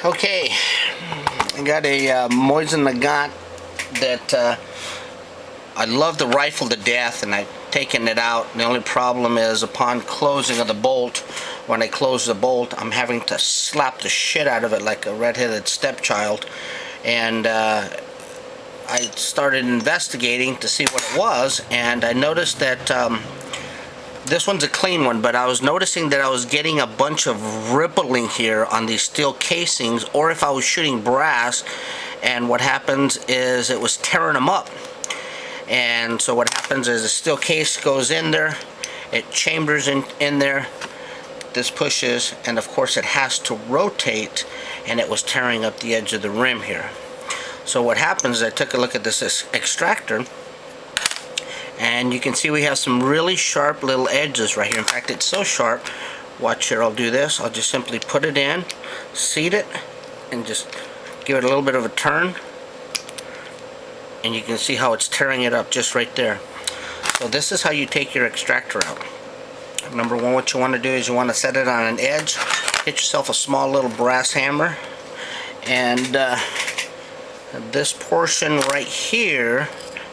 Okay, I got a Mosin Nagant that I love the rifle to death, and I've taken it out. The only problem is upon closing of the bolt, when I close the bolt, I'm having to slap the shit out of it like a red-headed stepchild. And I started investigating to see what it was, and I noticed that this one's a clean one, but I was noticing that I was getting a bunch of rippling here on these steel casings, or if I was shooting brass, and what happens is it was tearing them up. And so what happens is the steel case goes in there, it chambers in there, this pushes, and of course it has to rotate, and it was tearing up the edge of the rim here. So what happens is I took a look at this extractor, and you can see we have some really sharp little edges right here. In fact, it's so sharp, watch here, I'll do this. I'll just simply put it in, seat it, and just give it a little bit of a turn. And you can see how it's tearing it up just right there. So this is how you take your extractor out. Number one, what you want to do is you want to set it on an edge. Get yourself a small little brass hammer. And this portion right here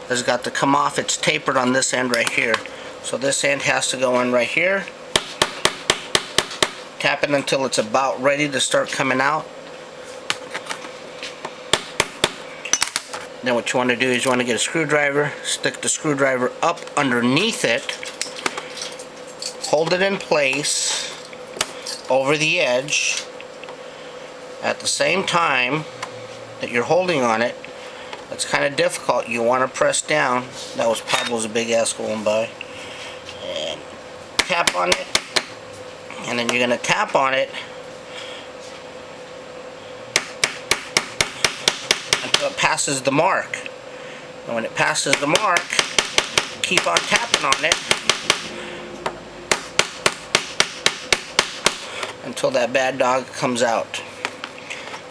has got to come off. It's tapered on this end right here. So this end has to go in right here. Tap it until it's about ready to start coming out. Then what you want to do is you want to get a screwdriver, stick the screwdriver up underneath it, hold it in place over the edge. At the same time that you're holding on it, it's kind of difficult. You want to press down. That was Pablo's big ass going by. And tap on it, and then you're going to tap on it until it passes the mark. And when it passes the mark, keep on tapping on it until that bad dog comes out.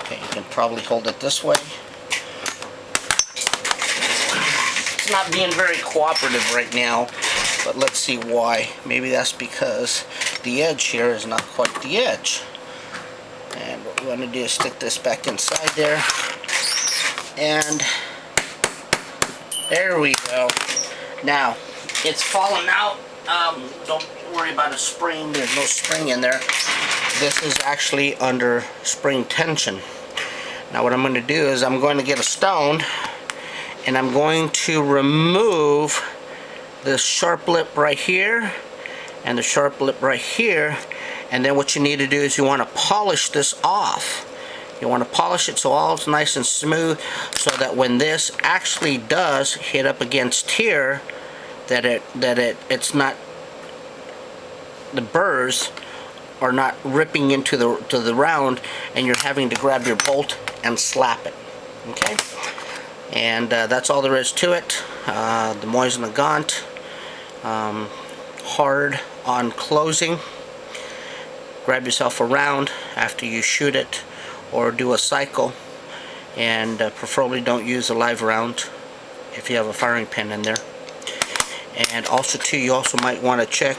Okay, you can probably hold it this way. It's not being very cooperative right now, but let's see why. Maybe that's because the edge here is not quite the edge. And what we want to do is stick this back inside there. And there we go. Now, it's fallen out. Don't worry about a spring. There's no spring in there. This is actually under spring tension. Now what I'm going to do is I'm going to get a stone, and I'm going to remove this sharp lip right here and the sharp lip right here. And then what you need to do is you want to polish this off. You want to polish it so all it's nice and smooth, so that when this actually does hit up against here, that it's not, the burrs are not ripping into the round, and you're having to grab your bolt and slap it. Okay, and that's all there is to it. The Mosin Nagant, hard on closing. Grab yourself a round after you shoot it, or do a cycle, and preferably don't use a live round if you have a firing pin in there. And also too, you also might want to check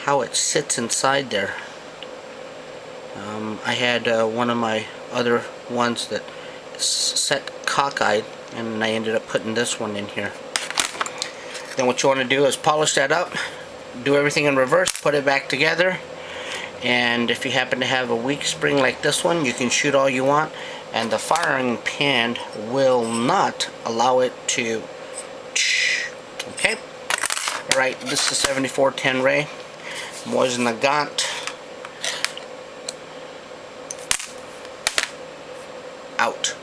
how it sits inside there. I had one of my other ones that set cockeyed, and I ended up putting this one in here. Then what you want to do is polish that up, do everything in reverse, put it back together. And if you happen to have a weak spring like this one, you can shoot all you want, and the firing pin will not allow it to. Okay? Alright, this is 7410 Ray. Mosin Nagant. Out.